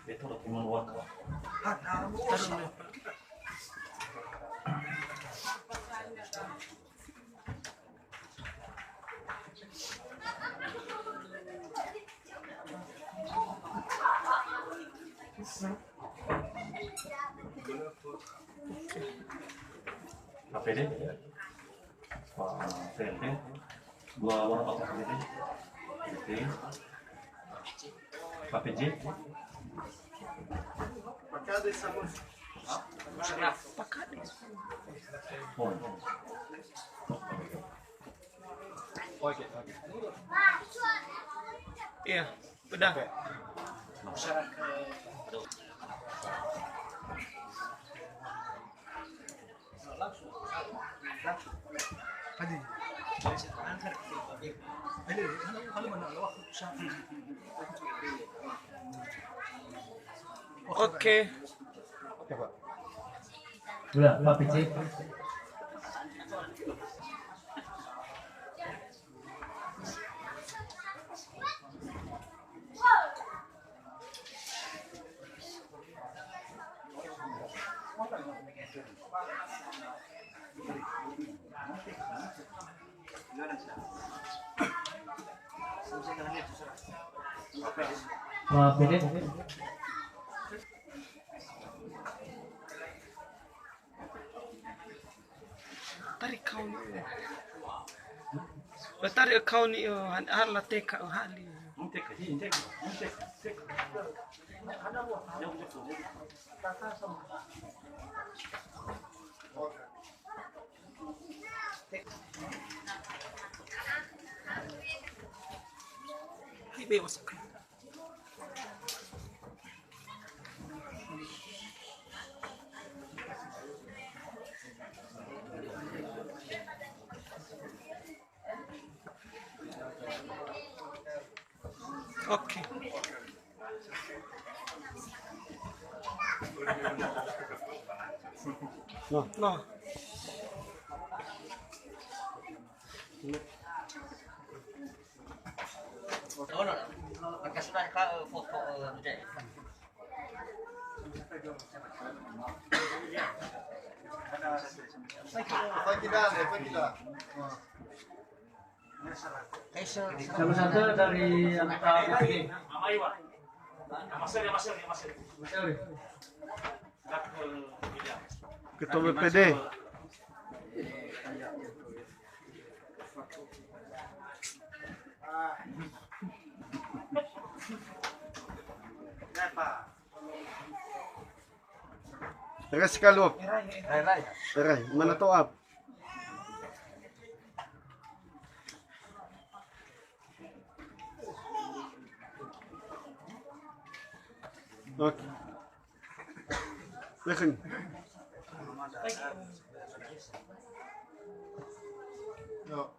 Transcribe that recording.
Itu udah keluar kok. APD, PNT, dua warna pakai APD, APJ, Iya, udah. Oke. Udah, Pak PC. Pak PD. Tarik kau ni. Tarik kau ni hala teka hali. Ibe masuk. Oke. No. Oh, no. Sudah ka foto deh. Salah satu dari anggota PPD. Ketua BPD. Tara si Kalop. Tara, mana to up? Okay. Listen. No.